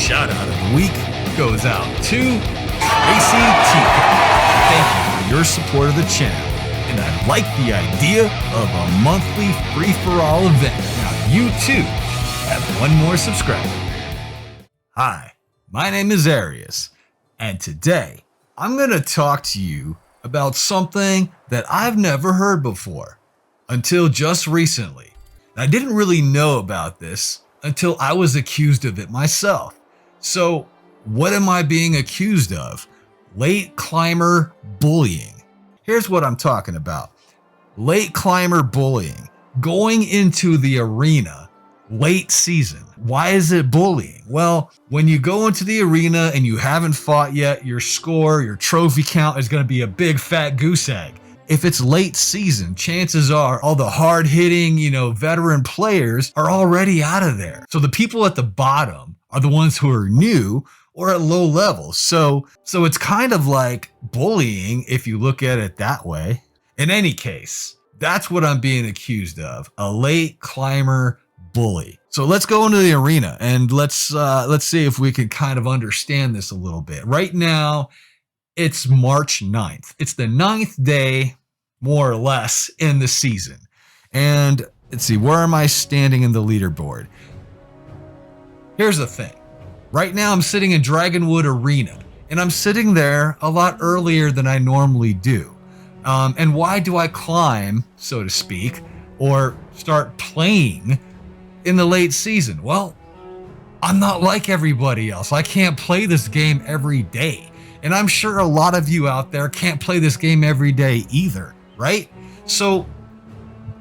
shout out of the week goes out to Tracy T. Thank you for your support of the channel, and I like the idea of a monthly free-for-all event. Now you too have one more subscriber. Hi, my name is Arius, and today I'm going to talk to you about something that I've never heard before until just recently. I didn't really know about this until I was accused of it myself. So what am I being accused of? Late climber bullying. Here's what I'm talking about. Late climber bullying. Going into the arena late season. Why is it bullying? Well, when you go into the arena and you haven't fought yet, your score, your trophy count is going to be a big fat goose egg. If it's late season, chances are all the hard-hitting, veteran players are already out of there. So the people at the bottom are the ones who are new or at low levels. So it's kind of like bullying if you look at it that way. In any case, that's what I'm being accused of, a late climber bully. So let's go into the arena and let's see if we can kind of understand this a little bit. Right now, it's March 9th. It's the 9th day, more or less, in the season. And let's see, where am I standing in the leaderboard? Here's the thing. Right now, I'm sitting in Dragonwood Arena, and I'm sitting there a lot earlier than I normally do. And why do I climb, so to speak, or start playing in the late season? Well, I'm not like everybody else. I can't play this game every day. And I'm sure a lot of you out there can't play this game every day either, right? So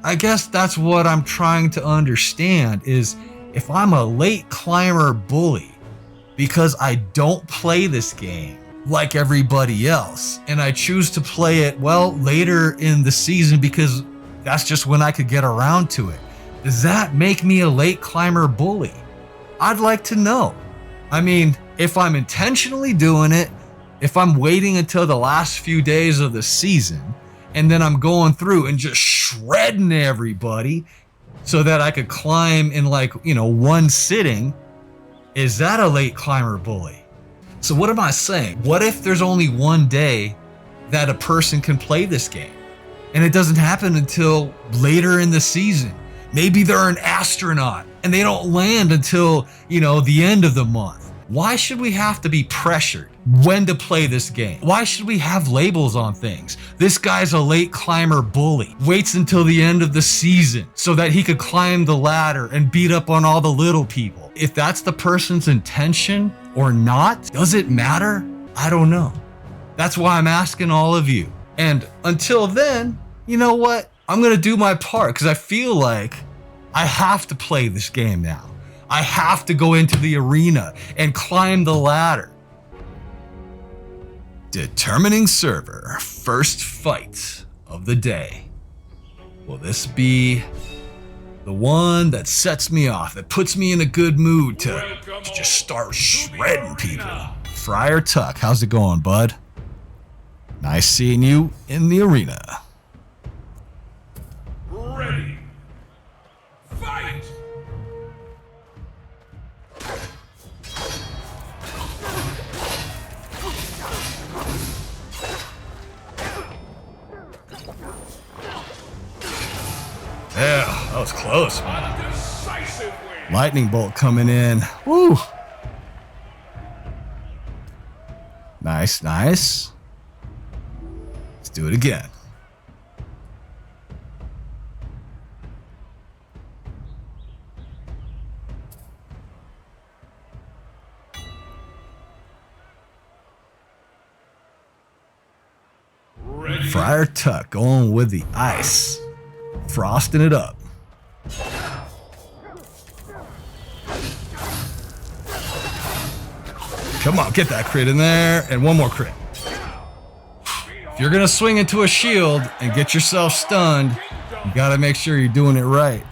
I guess that's what I'm trying to understand is if I'm a late climber bully because I don't play this game like everybody else, and I choose to play it, well, later in the season because that's just when I could get around to it, does that make me a late climber bully? I'd like to know. I mean, if I'm intentionally doing it, if I'm waiting until the last few days of the season and then I'm going through and just shredding everybody so that I could climb in one sitting, is that a late climber bully? So what am I saying? What if there's only one day that a person can play this game and it doesn't happen until later in the season? Maybe they're an astronaut and they don't land until, the end of the month. Why should we have to be pressured when to play this game? Why should we have labels on things? This guy's a late climber bully. Waits until the end of the season so that he could climb the ladder and beat up on all the little people. If that's the person's intention or not, does it matter? I don't know. That's why I'm asking all of you. And until then, you know what? I'm going to do my part because I feel like I have to play this game now. I have to go into the arena and climb the ladder. Determining server, first fight of the day. Will this be the one that sets me off, that puts me in a good mood to just start shredding people? Friar Tuck, how's it going, bud? Nice seeing you in the arena. Ready. Fight! Yeah, that was close, man. Lightning bolt coming in. Woo! Nice, nice. Let's do it again. Friar Tuck going with the ice. Frosting it up. Come on, get that crit in there. And one more crit. If you're going to swing into a shield and get yourself stunned, you got to make sure you're doing it right.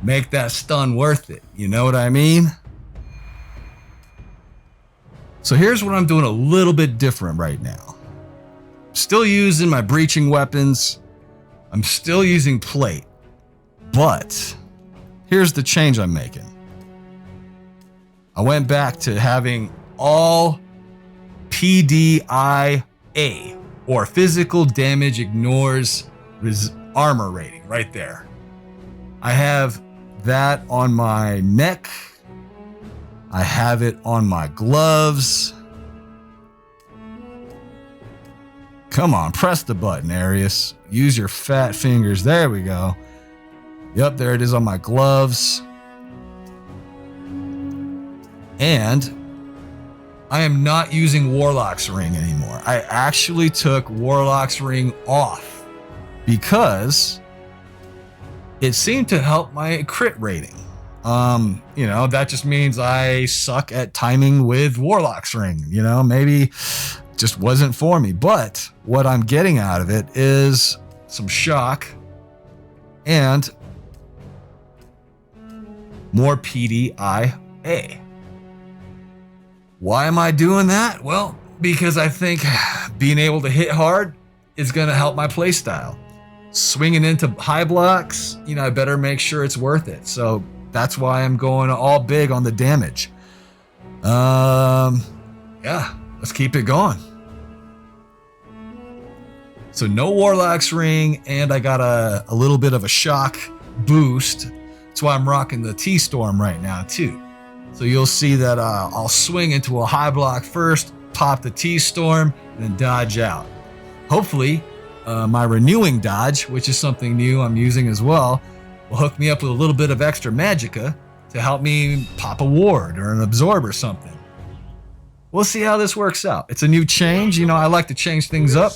Make that stun worth it. You know what I mean? So here's what I'm doing a little bit different right now. Still using my breaching weapons. I'm still using plate. But here's the change I'm making. I went back to having all PDIA, or physical damage ignores armor rating, right there. I have that on my neck. I have it on my gloves. Come on, press the button, Arius. Use your fat fingers. There we go. Yep, there it is on my gloves. And I am not using Warlock's Ring anymore. I actually took Warlock's Ring off because it seemed to help my crit rating. That just means I suck at timing with Warlock's Ring. Maybe just wasn't for me. But what I'm getting out of it is some shock and more PDIA. Why am I doing that? Well, because I think being able to hit hard is going to help my playstyle. Swinging into high blocks, I better make sure it's worth it. So that's why I'm going all big on the damage. Yeah, let's keep it going. So no Warlock's Ring, and I got a little bit of a shock boost. That's why I'm rocking the T-Storm right now too. So you'll see that I'll swing into a high block first, pop the T-Storm, and then dodge out. Hopefully, my renewing dodge, which is something new I'm using as well, will hook me up with a little bit of extra magicka to help me pop a ward or an absorb or something. We'll see how this works out. It's a new change. I like to change things up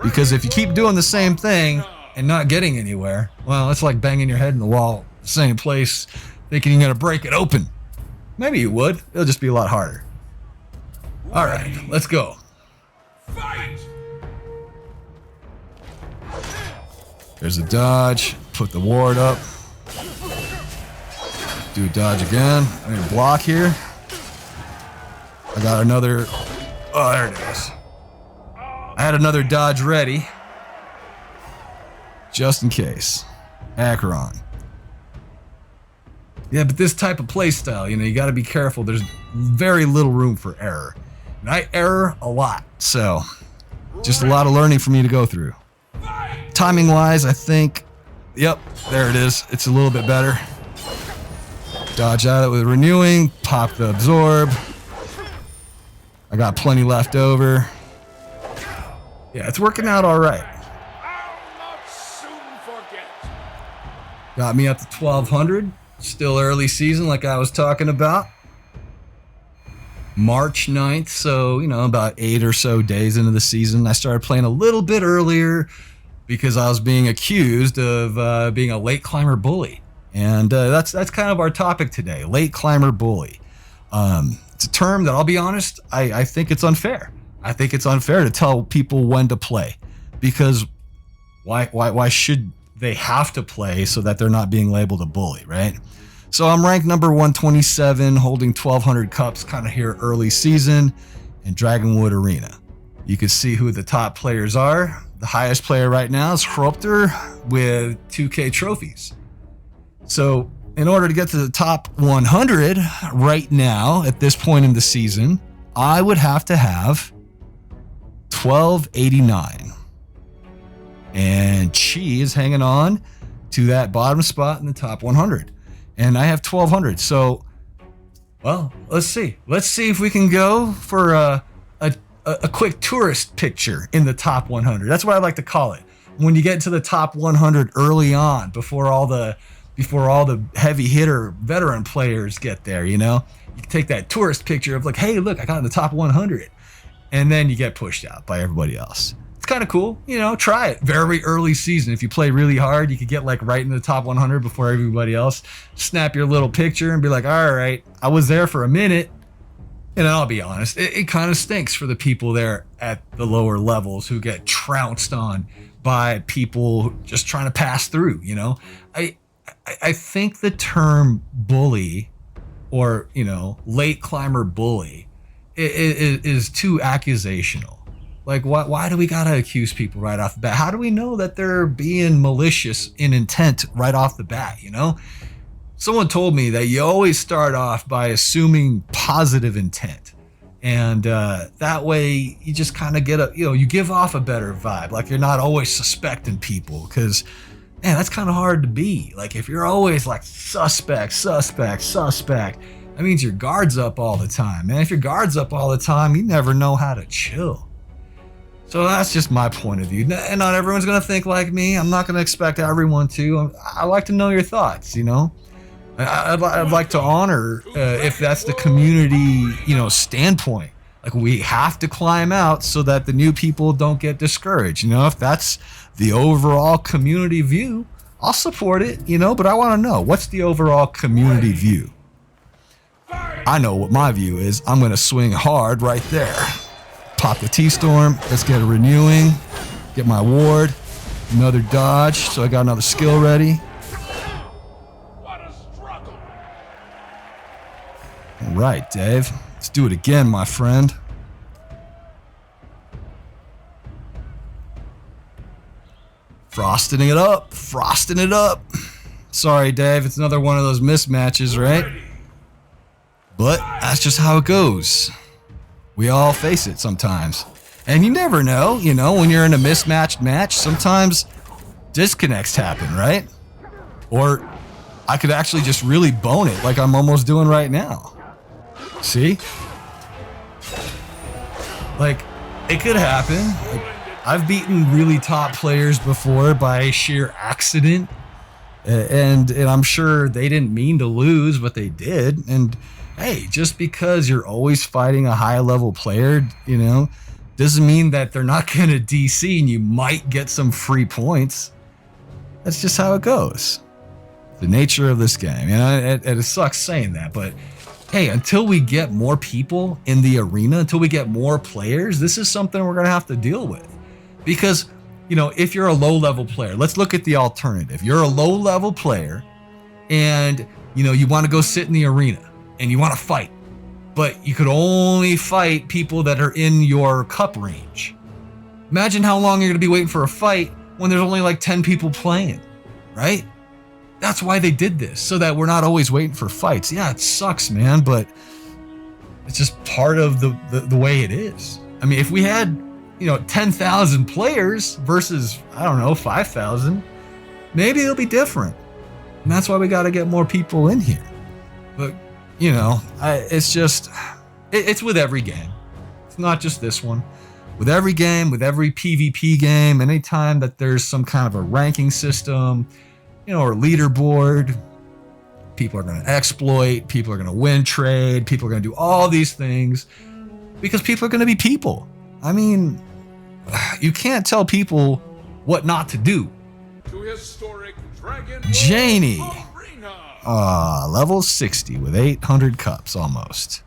because if you keep doing the same thing and not getting anywhere, well, it's like banging your head in the wall, the same place, thinking you're going to break it open. Maybe you would. It'll just be a lot harder. All right, let's go. Fight! There's a dodge. Put the ward up. Do a dodge again. I need a block here. I got another. Oh, there it is. I had another dodge ready. Just in case. Acheron. Yeah, but this type of playstyle, you got to be careful. There's very little room for error. And I error a lot, so just a lot of learning for me to go through. Timing-wise, I think, yep, there it is. It's a little bit better. Dodge out of it with renewing, pop the absorb. I got plenty left over. Yeah, it's working out all right. I'll not soon forget. Got me up to 1200. Still early season like I was talking about. March 9th, so, about 8 or so days into the season. I started playing a little bit earlier because I was being accused of being a late climber bully. And that's kind of our topic today, late climber bully. It's a term that, I'll be honest, I think it's unfair. I think it's unfair to tell people when to play, because why should they have to play so that they're not being labeled a bully, right? So I'm ranked number 127, holding 1,200 cups kind of here early season in Dragonwood Arena. You can see who the top players are. The highest player right now is Hropter with 2K trophies. So in order to get to the top 100 right now at this point in the season, I would have to have 1289. And Chi is hanging on to that bottom spot in the top 100. And I have 1200. So, well, let's see. Let's see if we can go for a quick tourist picture in the top 100. That's what I like to call it. When you get to the top 100 early on, before all the heavy hitter veteran players get there, you can take that tourist picture of like, hey, look, I got in the top 100. And then you get pushed out by everybody else. It's kind of cool, try it. Very early season. If you play really hard, you could get like right in the top 100 before everybody else. Snap your little picture and be like, all right, I was there for a minute. And I'll be honest, it kind of stinks for the people there at the lower levels who get trounced on by people just trying to pass through, I think the term bully or, late climber bully is too accusational. Like, why do we gotta accuse people right off the bat? How do we know that they're being malicious in intent right off the bat, Someone told me that you always start off by assuming positive intent. And that way you just kind of get you give off a better vibe. Like you're not always suspecting people because, man, that's kind of hard to be. Like if you're always like suspect, that means your guard's up all the time. Man, if your guard's up all the time, you never know how to chill. So that's just my point of view. And not everyone's going to think like me. I'm not going to expect everyone to. I like to know your thoughts, I'd like to honor if that's the community, standpoint. Like we have to climb out so that the new people don't get discouraged. If that's the overall community view, I'll support it, but I want to know what's the overall community view. I know what my view is. I'm going to swing hard right there. Pop the T-Storm. Let's get a renewing. Get my ward. Another dodge. So I got another skill ready. All right, Dave. Let's do it again, my friend. Frosting it up. Sorry, Dave. It's another one of those mismatches, right? But that's just how it goes. We all face it sometimes. And you never know, when you're in a mismatched match, sometimes disconnects happen, right? Or I could actually just really bone it like I'm almost doing right now. See? Like, it could happen. Like, I've beaten really top players before by sheer accident. And I'm sure they didn't mean to lose, but they did. And hey, just because you're always fighting a high level player, doesn't mean that they're not going to DC and you might get some free points. That's just how it goes. The nature of this game. It sucks saying that, but hey, until we get more people in the arena, until we get more players, this is something we're going to have to deal with. Because, if you're a low level player, let's look at the alternative. You're a low level player and, you want to go sit in the arena and you want to fight, but you could only fight people that are in your cup range. Imagine how long you're going to be waiting for a fight when there's only like 10 people playing, right? That's why they did this, so that we're not always waiting for fights. Yeah, it sucks, man, but it's just part of the way it is. I mean, if we had, 10,000 players versus, 5,000, maybe it'll be different. And that's why we got to get more people in here. But, it's just, it's with every game. It's not just this one. With every game, with every PvP game, anytime that there's some kind of a ranking system, or leaderboard, people are going to exploit, people are going to win trade, people are going to do all these things because people are going to be people. I mean, you can't tell people what not to do. To historic Dragon Janie. Arena. Level 60 with 800 cups almost.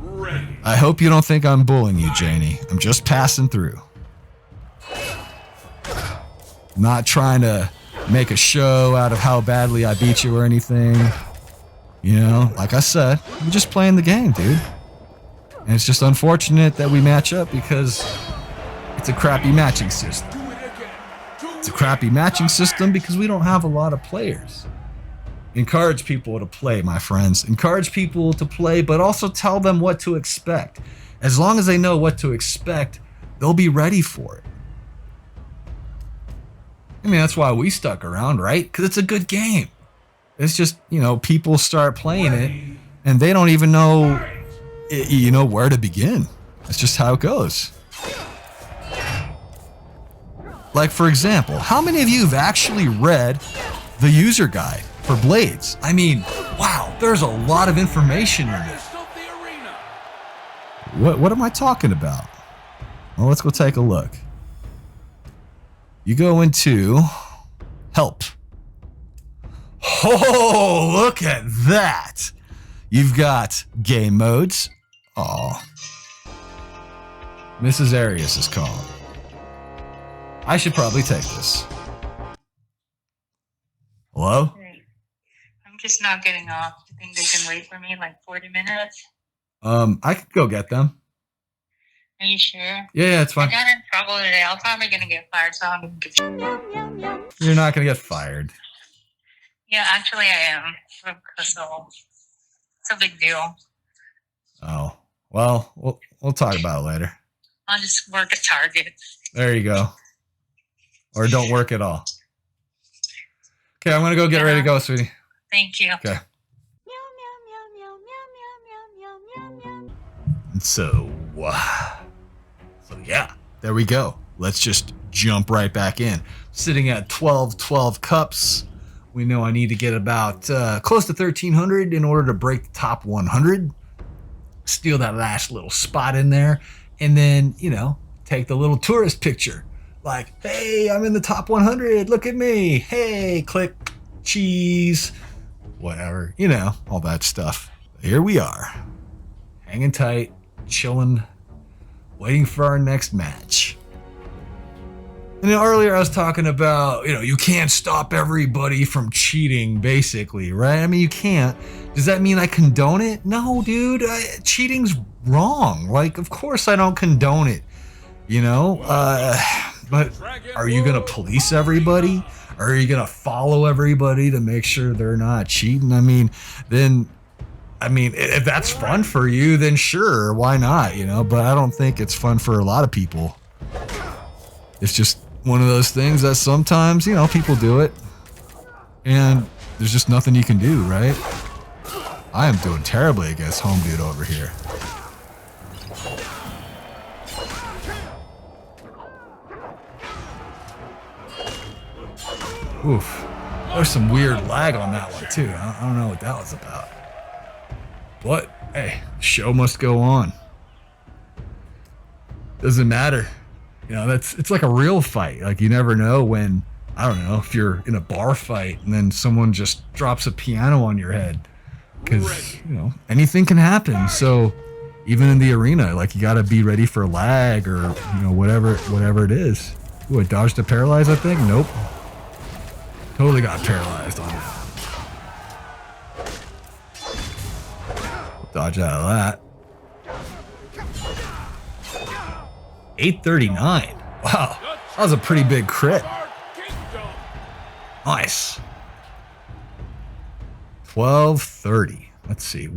Ready. I hope you don't think I'm bullying you, Janie. I'm just passing through. Not trying to make a show out of how badly I beat you or anything. Like I said, I'm just playing the game, dude. And it's just unfortunate that we match up because it's a crappy matching system. It's a crappy matching system because we don't have a lot of players. Encourage people to play, my friends. Encourage people to play, but also tell them what to expect. As long as they know what to expect, they'll be ready for it. I mean, that's why we stuck around, right? Because it's a good game. It's just, people start playing it and they don't even know, where to begin. That's just how it goes. Like, for example, how many of you have actually read the user guide for Blades? I mean, wow, there's a lot of information in it. What am I talking about? Well, let's go take a look. You go into help. Oh, look at that. You've got game modes. Oh. Mrs. Arias is calling. I should probably take this. Hello? I'm just not getting off. Do you think they can wait for me like 40 minutes? I could go get them. Are you sure? Yeah, it's I fine. got in trouble today. I'm probably gonna get fired, so I'm You're not gonna get fired. yeah, actually I am. So it's a big deal. Oh, well, we'll talk about it later. I'll just work at Target. There you go. Or don't work at all. Okay, I'm gonna go get ready to go, sweetie. Thank you. Okay. And so yeah, there we go. Let's just jump right back in. Sitting at 12 cups. We know I need to get about close to 1,300 in order to break the top 100. Steal that last little spot in there. And then, take the little tourist picture. Like, hey, I'm in the top 100. Look at me. Hey, click, cheese, whatever. All that stuff. Here we are. Hanging tight, chilling, waiting for our next match. And earlier I was talking about, you can't stop everybody from cheating, basically, right? I mean, you can't. Does that mean I condone it? No, dude. Cheating's wrong. Like, of course I don't condone it, but are you going to police everybody? Or are you going to follow everybody to make sure they're not cheating? If that's fun for you, then sure, why not, But I don't think it's fun for a lot of people. It's just one of those things that sometimes, people do it. And there's just nothing you can do, right? I am doing terribly against home dude over here. Oof. There's some weird lag on that one, too. I don't know what that was about. But, hey, show must go on. Doesn't matter. It's like a real fight. Like, you never know when, I don't know, if you're in a bar fight and then someone just drops a piano on your head. Because, anything can happen. So, even in the arena, like, you got to be ready for lag or, whatever it is. Ooh, I dodged a paralyze, I think? Nope. Totally got paralyzed on that. Dodge out of that. 839. Wow, that was a pretty big crit. Nice. 1230. Let's see.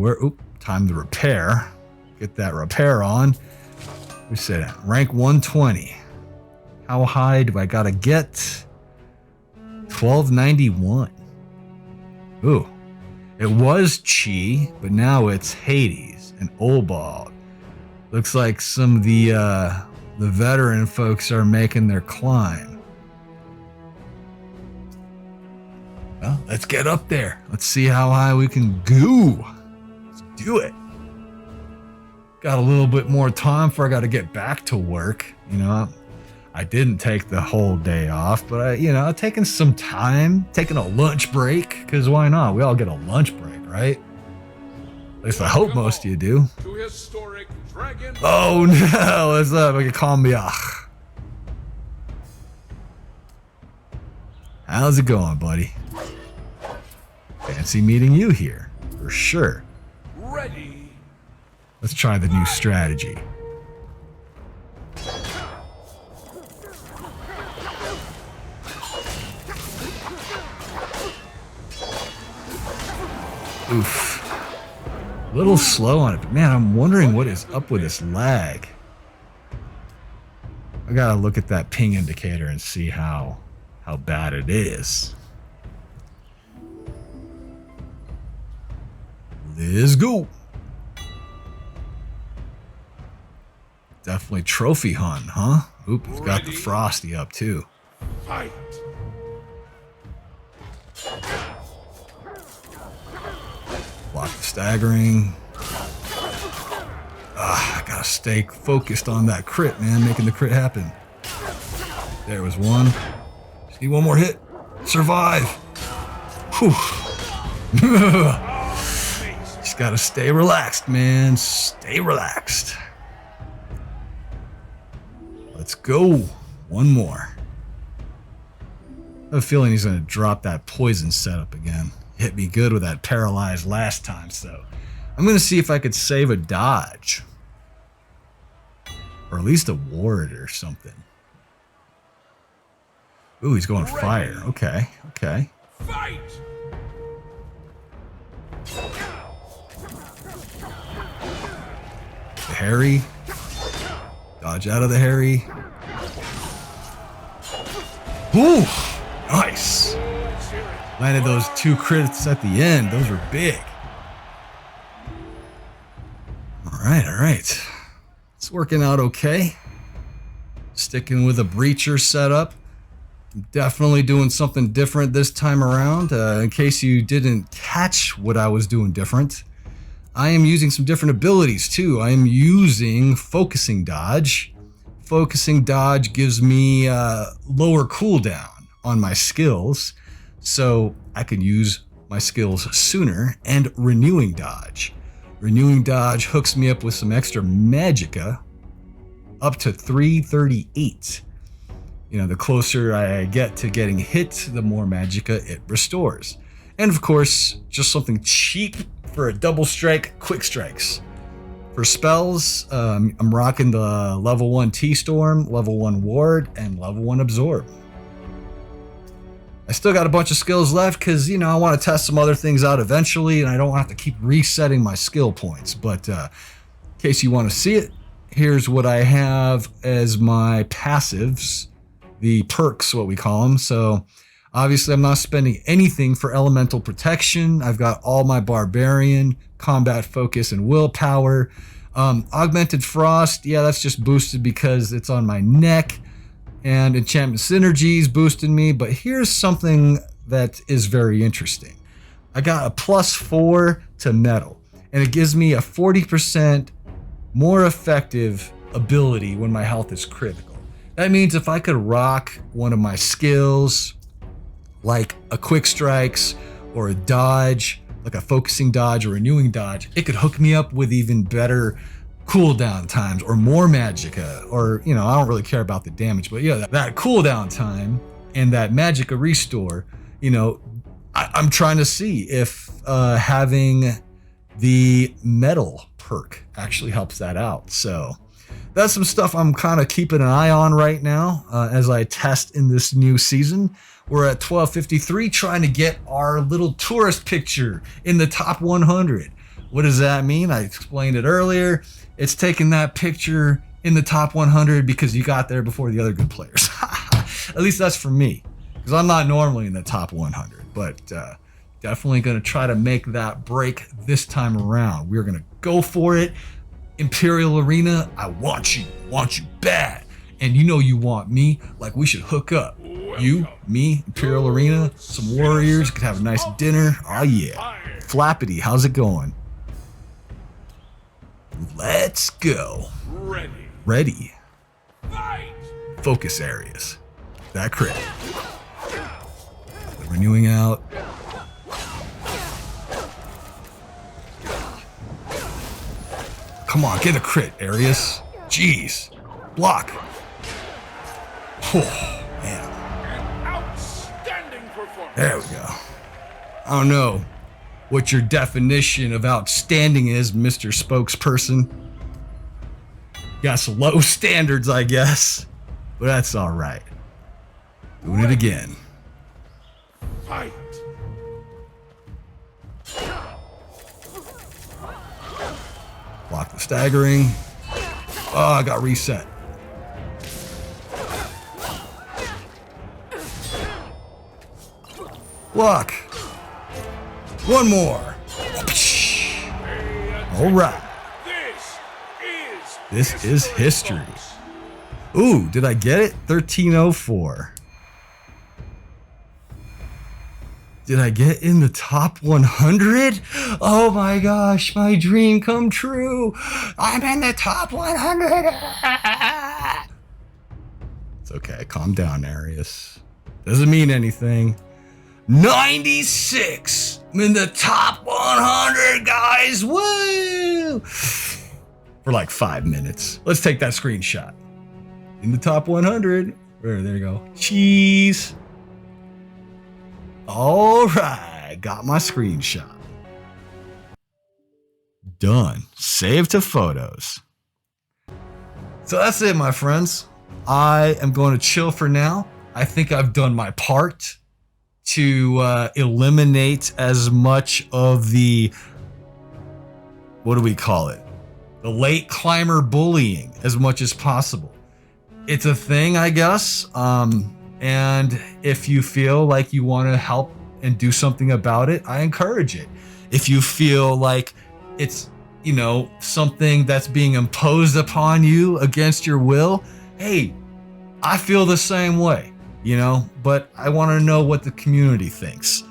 Time to repair. Get that repair on. We said rank 120. How high do I gotta get? 1291. Ooh. It was Chi, but now it's Hades and Olbald. Looks like some of the veteran folks are making their climb. Well, let's get up there. Let's see how high we can go. Let's do it. Got a little bit more time before I got to get back to work. I didn't take the whole day off, but I've taken some time, taking a lunch break, because why not? We all get a lunch break, right? At least I hope most of you do. Oh no, what's up? I can call me. How's it going, buddy? Fancy meeting you here, for sure. Ready. Let's try the new strategy. Oof. A little slow on it, but man, I'm wondering what is up with this lag. I gotta look at that ping indicator and see how bad it is. Let's go. Definitely trophy hunt, huh? Oop, we've got the Frosty up too. Fight. Block the staggering. I gotta stay focused on that crit, man, making the crit happen. There was one. Just need one more hit. Survive. Whew. Just gotta stay relaxed, man. Stay relaxed. Let's go. One more. I have a feeling he's gonna drop that poison setup again. Hit me good with that paralyzed last time, so I'm gonna see if I could save a dodge. Or at least a ward or something. Ooh, he's going fire. Okay, okay. Fight! The Harry. Dodge out of the Harry. Ooh, nice. Landed those 2 crits at the end. Those were big. All right. It's working out okay. Sticking with a breacher setup. Definitely doing something different this time around. In case you didn't catch what I was doing different, I am using some different abilities too. I am using Focusing Dodge. Focusing Dodge gives me lower cooldown on my skills, so I can use my skills sooner. And Renewing Dodge. Renewing Dodge hooks me up with some extra magicka up to 338. You know, the closer I get to getting hit, the more magicka it restores. And of course, just something cheap for a double strike, quick strikes. For spells, I'm rocking the level 1 T-Storm, level 1 Ward, and level 1 Absorb. I still got a bunch of skills left because, you know, I want to test some other things out eventually, and I don't have to keep resetting my skill points. But in case you want to see it, here's what I have as my passives. The perks, what we call them. So obviously I'm not spending anything for elemental protection. I've got all my barbarian, combat focus, and willpower. Augmented frost, yeah, that's just boosted because it's on my neck. And enchantment synergies boosted me. But here's something that is very interesting. I got a +4 to metal, and it gives me a 40% more effective ability when my health is critical. That means if I could rock one of my skills, like a quick strikes or a dodge, like a focusing dodge or renewing dodge, it could hook me up with even better cooldown times or more magicka, or, you know, I don't really care about the damage, but yeah, that cooldown time and that magicka restore, you know, I'm trying to see if having the metal perk actually helps that out. So that's some stuff I'm kind of keeping an eye on right now as I test in this new season. We're at 1253 trying to get our little tourist picture in the top 100. What does that mean? I explained it earlier. It's taking that picture in the top 100 because you got there before the other good players. At least that's for me, because I'm not normally in the top 100, but definitely going to try to make that break this time around. We're going to go for it. Imperial Arena, I want you bad. And you know you want me, like we should hook up. You, me, Imperial Arena, some warriors, could have a nice dinner. Oh yeah. Flappity, how's it going? Let's go. Ready. Fight! Focus areas. That crit. Renewing out. Come on, get a crit, Arius. Jeez. Block. Oh, man. An outstanding performance. There we go. I don't know what your definition of outstanding is, Mr. Spokesperson. Got some low standards, I guess. But that's all right. Doing it again. Fight! Block the staggering. Oh, I got reset. Block. One more. All right. This is history. Ooh, did I get it? 1304. Did I get in the top 100? Oh my gosh, my dream come true. I'm in the top 100. It's okay, calm down, Arius. Doesn't mean anything. 96. I'm in the top 100, guys. Woo! For like 5 minutes. Let's take that screenshot. In the top 100. There you go. Cheese. All right, got my screenshot. Done. Save to photos. So that's it, my friends. I am going to chill for now. I think I've done my part to eliminate as much of the, what do we call it? The late climber bullying as much as possible. It's a thing, I guess. And if you feel like you want to help and do something about it, I encourage it. If you feel like it's, you know, something that's being imposed upon you against your will, hey, I feel the same way, you know, but I want to know what the community thinks.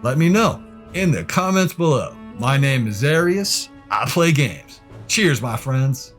Let me know in the comments below. My name is Arius. I play games. Cheers, my friends.